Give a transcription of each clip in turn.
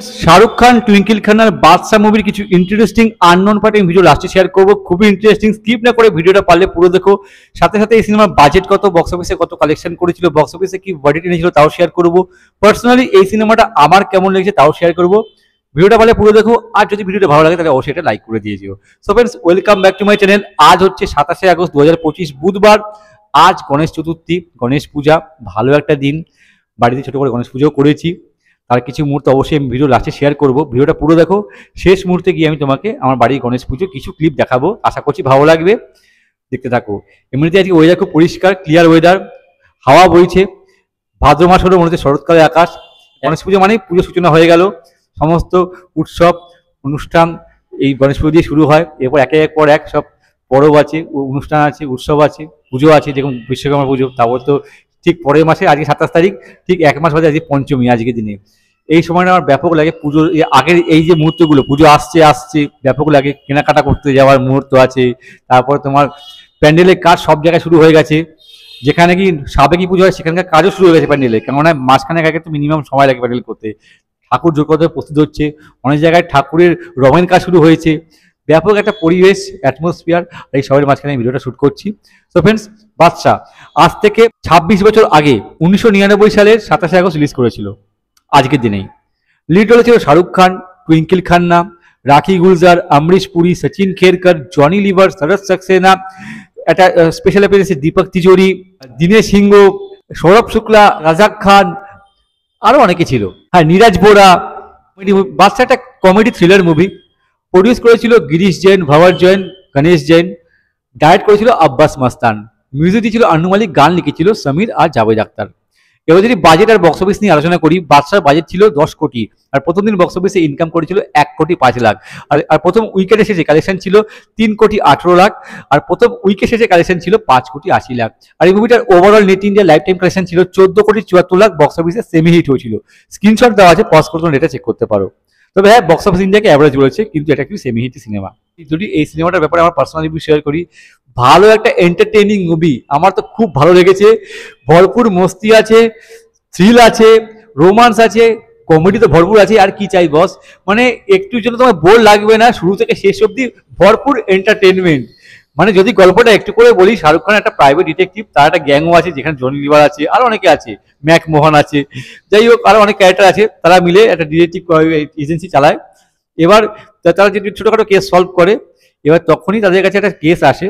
Shahrukh Khan twinkle খান্নার বাদশা মুভির কিছু interesting unknown part আমি ভিডিও লাস্টে শেয়ার করবো, খুবই ইন্টারেস্টিং। স্কিপ না করে ভিডিওটা পারলে পুরো দেখো। সাথে সাথে এই সিনেমার বাজেট কত, বক্স অফিসে কত কালেকশন করেছিল, বক্স অফিসে কি বাজেট এনেছিল তাও শেয়ার করবো। পার্সোনালি এই সিনেমাটা আমার কেমন লেগেছে তাও শেয়ার করবো। ভিডিওটা পারলে পুরো দেখো, আর যদি ভিডিওটা ভালো লাগে তাহলে অবশ্যই এটা লাইক করে দিয়ে দিও। So friends, welcome back to my channel. আজ হচ্ছে 27 আগস্ট 2025 বুধবার। আজ গণেশ চতুর্থী, গণেশ পূজা। ভালো একটা দিন, বাড়িতে ছোট করে গণেশ পুজোও করেছি। তার কিছু মুহূর্ত অবশ্যই আমি ভিডিও লাস্টে শেয়ার করবো। ভিডিওটা পুরো দেখো, শেষ মুহূর্তে গিয়ে আমি তোমাকে আমার বাড়ির গণেশ পুজো কিছু ক্লিপ দেখাবো। আশা করছি ভালো লাগবে, দেখতে থাকো। এমনিতে আজকে ওয়েদার খুব পরিষ্কার, ক্লিয়ার ওয়েদার, হাওয়া বইছে। ভাদ্র মাস হলো মনে হচ্ছে শরৎকালের আকাশ। গণেশ পুজো মানে পুজো সূচনা হয়ে গেল। সমস্ত উৎসব অনুষ্ঠান এই গণেশ পুজো দিয়ে শুরু হয়। এরপর একের পর এক সব পরব আছে, অনুষ্ঠান আছে, উৎসব আছে, পুজো আছে, যেমন বিশ্বকর্মা পুজো। তারপর তো ঠিক পরের মাসে, আজকে 27 তারিখ, ঠিক এক মাস বাদে আজকে পঞ্চমী। আজকের দিনে এই সময়টা আমার ব্যাপক লাগে। পুজোর আগের এই যে মুহূর্তগুলো, পুজো আসছে আসছে ব্যাপক লাগে। কেনাকাটা করতে যাওয়ার মুহূর্ত আছে। তারপর তোমার প্যান্ডেলের কাজ সব জায়গায় শুরু হয়ে গেছে। যেখানে কি সাবেকি পুজো হয় সেখানকার কাজও শুরু হয়ে গেছে প্যান্ডেলে। কেননা মাঝখানে আগে তো মিনিমাম সময় লাগে প্যান্ডেল করতে। ঠাকুর জোর করতে প্রস্তুত হচ্ছে, অনেক জায়গায় ঠাকুরের রঙের কাজ শুরু হয়েছে। ব্যাপক একটা পরিবেশ, অ্যাটমসফিয়ার, এই সবের মাঝখানে ভিডিওটা শুট করছি। তো ফ্রেন্ডস, বাদশা আজ থেকে 26 বছর আগে 1999 সালের 27 আগস্ট রিলিজ করেছিল। আজকের দিনেই লিড রোলে ছিল শাহরুখ খান, টুইঙ্কেল খান্না, রাখি গুলজার, অমরিশ পুরী, সচিন খেরকর, জনি লিভার, শরৎ সাক্সেনা। একটা স্পেশাল অ্যাপিয়ারেন্সে দীপক তিজোরি, দীনেশ সিংহ, সৌরভ শুক্লা, রাজাক খান, আরো অনেকে ছিল। হ্যাঁ, নীরাজ বোরা। বাদশা একটা কমেডি থ্রিলার মুভি। প্রডিউস করেছিল গিরিশ জৈন, ভাওয়ার জৈন, গণেশ জৈন। ডাইরেক্ট করেছিল আব্বাস মাস্তান। মিউজিক দিয়েছিল আন্নু মালিক, গান লিখেছিল সমীর আর জাভেদ আখতার। এবার যদি বাজেট আর বক্স অফিস নিয়ে আলোচনা করি, বাদশার বাজেট ছিল 10 কোটি, আর প্রথম দিন বক্স অফিসে ইনকাম করেছিল 1,05,00,000। আর প্রথম উইকেটে শেষে কালেকশন ছিল 3,18,00,000। আর প্রথম উইকেট শেষে কালেকশন ছিল 5,80,00,000। আর এই মুভিটার overall net India life time collection ছিল 14,74,00,000। বক্স অফিসে সেমি হিট হয়েছিল। স্ক্রিনশট দেওয়া আছে, পজ করে তোমরা এটা চেক করতে পারো। তবে হ্যাঁ, বক্স অফিস ইন্ডিয়াকে অ্যাভারেজ বলেছে, কিন্তু এটা একটি সেমি হিট সিনেমা। যদি এই সিনেমাটার ব্যাপারে আমার পার্সোনাল রিভিউ শেয়ার করি, ভালো একটা এন্টারটেইনিং মুভি, আমার তো খুব ভালো লেগেছে। ভরপুর মস্তি আছে, থ্রিল আছে, রোমান্স আছে, কমেডি তো ভরপুর আছে। আর কি চাই বস, মানে একটু জন্য তোমার বোর লাগবে না, শুরু থেকে শেষ অবধি ভরপুর এন্টারটেনমেন্ট। মানে যদি গল্পটা একটু করে বলি, শাহরুখ খান একটা প্রাইভেট ডিটেকটিভ, তার একটা গ্যাংও আছে, যেখানে জনি লিভার আছে, আরো অনেকে আছে, ম্যাক মোহন আছে, যাই হোক আরো অনেক ক্যারেক্টার আছে। তারা মিলে একটা ডিটেকটিভ এজেন্সি চালায়। এবার তারা যদি ছোটখাটো কেস সলভ করে, এবার তখনই তাদের কাছে একটা কেস আসে।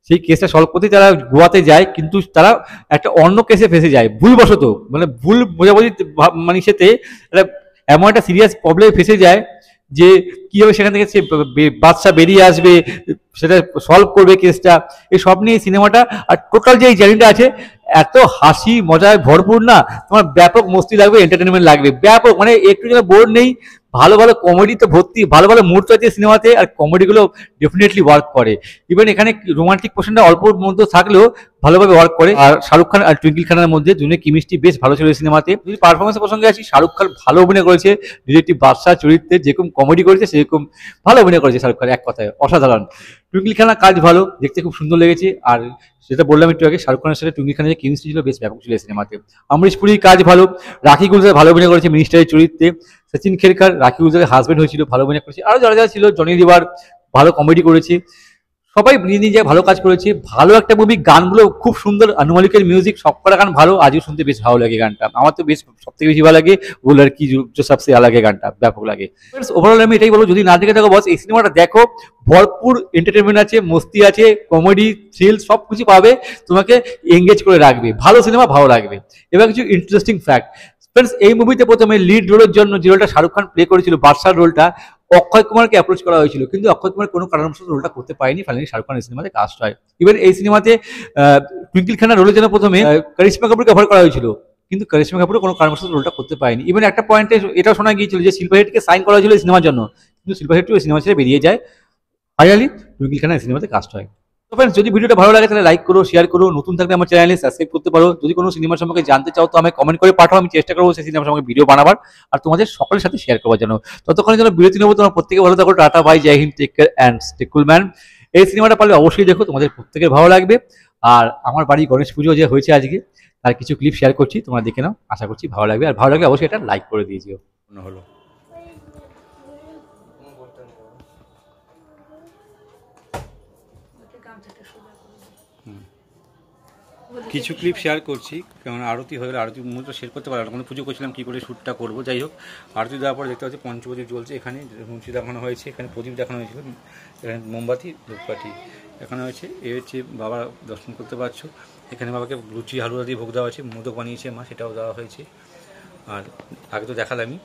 সেই কেসটা সলভ করতে তারা গোয়াতে যায়, কিন্তু তারা একটা অন্য কেসে ফেসে যায় ভুলবশত। মানে ভুল বোঝাবুঝি মানে সেতে এমন একটা সিরিয়াস প্রবলেমে ফেসে যায় যে কিভাবে সেখান থেকে সে বাদশা বেরিয়ে আসবে, সেটা সলভ করবে কেসটা, এই সব নিয়ে সিনেমাটা। আর টোটাল যে এই জার্নিটা আছে, এত হাসি মজায় ভরপুর না, তোমার ব্যাপক মস্তি লাগবে, এন্টারটেনমেন্ট লাগবে ব্যাপক। মানে একটু যেন বোর নেই। ভালো ভালো কমেডি তো ভর্তি, ভালো ভালো মুহূর্ত আছে সিনেমাতে, আর কমেডিগুলো ডেফিনেটলি ওয়ার্ক করে। ইভেন এখানে রোমান্টিক পোর্শনটা অল্প মধ্যে থাকলেও ভালোভাবে ওয়ার্ক করে। আর শাহরুখ খান আর টুইঙ্কেল খানের মধ্যে দুজনের কেমিস্ট্রি বেশ ভালো ছিল এই সিনেমাতে। যদি পারফরমেন্সের প্রসঙ্গে আসি, শাহরুখ খান ভালো অভিনয় করেছে। ডিটেকটিভ বাদশা চরিত্রে যেরকম কমেডি করেছে সেরকম ভালো অভিনয় করেছে শাহরুখ খান, এক কথায় অসাধারণ। টুইঙ্কেল খানের কাজ ভালো, দেখতে খুব সুন্দর লেগেছে। আর সেটা বললাম একটু আগে, শাহরুখ খানের সাথে টুইঙ্কেল খানের যে কেমিস্ট্রি ছিল বেশ ব্যাপক ছিল এই সিনেমাতে। অমরিশ পুরীর কাজ ভালো, রাখি গুলজার ভালো অভিনয় করেছে মিনিস্টারের চরিত্রে, সচিন খেরকর রাখি গুলজারের হাজবেন্ড হয়েছিল, ভালো অভিনয় করেছে। আরো যারা যারা ছিল, জনি লিভার ভালো কমেডি করেছে, সবাই নিজে নিজে ভালো কাজ করেছে। ভালো একটা মুভি, গানগুলো খুব সুন্দর, আনু মালিকের মিউজিক, সব কটা গান ভালো। আজও শুনতে বেশ ভালো লাগে গানটা, আমার তো বেশ সব থেকে বেশি ভালো লাগে ও লড়কি जो सबसे अलग है গানটা, ব্যাপক লাগে। ওভারঅল আমি এটাই বলবো, যদি না দেখে থাকো বস, এই সিনেমাটা দেখো। ভরপুর এন্টারটেনমেন্ট আছে, মস্তি আছে, কমেডি, থ্রিল সব কিছু পাবে, তোমাকে এঙ্গেজ করে রাখবে। ভালো সিনেমা, ভালো লাগবে। এবার কিছু ইন্টারেস্টিং ফ্যাক্ট ফ্রেন্ডস, এই মুভিতে প্রথমে লিড রোলের জন্য যে রোলটা শাহরুখ খান প্লে করেছিল, বাদশার রোলটা, অক্ষয় কুমারকে অ্যাপ্রোচ করা হয়েছিল, কিন্তু অক্ষয় কুমার কোনো কারণবশত রোলটা করতে পারেনি। ফাইনালি শাহরুখ খান এই সিনেমাতে কাস্ট হয়। ইভেন এই সিনেমাতে টুইঙ্কেল খানের রোলের জন্য প্রথমে করিশ্মা কাপুরকে অফার করা হয়েছিল, কিন্তু করিশ্মা কাপুর কোনো কারণবশত রোলটা করতে পারেনি। ইভেন একটা পয়েন্টে এটা শোনা গিয়েছিল যে শিল্পা শেট্টিকে সাইন করা হয়েছিল এই সিনেমার জন্য, কিন্তু শিল্পা শেট্টি ওই সিনেমা ছেড়ে বেরিয়ে যায়। ফাইনালি টুইঙ্কেল খান এই সিনেমাতে কাস্ট হয়। তো ফ্রেন্ডস, যদি ভিডিওটা ভালো লাগে তাহলে লাইক করো, শেয়ার করো। নতুন থাকলে আমার চ্যানেলে সাবস্ক্রাইব করতে পারো। যদি কোনো সিনেমার সম্পর্কে জানতে চাও তো আমাকে কমেন্ট করে পাঠাও, আমি চেষ্টা করবো সেই সিনেমার সম্পর্কে ভিডিও বানাবার আর তোমাদের সকলের সাথে শেয়ার করবার জন্য। ততক্ষণের জন্য বিরতি নেবো। তোমার প্রত্যেকে ভালো থাকো, টাটা বাই, জয় হিন্দ, take care and stay cool man. এই সিনেমাটা পারলে অবশ্যই দেখো, তোমাদের প্রত্যেকের ভালো লাগবে। আর আমার বাড়ি গণেশ পুজো যে হয়েছে আজকে, তার কিছু ক্লিপ শেয়ার করছি, তোমরা দেখে নাও, আশা করছি ভালো লাগবে। আর ভালো লাগলে অবশ্যই এটা লাইক করে দিয়েছিও। হলো গামছাটা সোজা করে দিই। কিছু ক্লিপ শেয়ার করছি, কারণ আরতি হয়ে গেলে আরতি মূলত শেয়ার করতে পারলাম না, পুজো করছিলাম কী করে শ্যুটটা করবো। যাই হোক, আরতি দেওয়ার পর দেখতে পাচ্ছি পঞ্চপ্রদীপ জ্বলছে, এখানে মুচি দেখানো হয়েছে, এখানে প্রদীপ দেখানো হয়েছিল, এখানে মোমবাতি ধূপকাঠি এখানে হয়েছে। এ হচ্ছে বাবা দর্শন করতে পারছো। এখানে বাবাকে লুচি হালুয়া দিয়ে ভোগ দেওয়া হয়েছে, মোদক বানিয়েছে মা, সেটাও দেওয়া হয়েছে। আর আগে তো দেখালামই।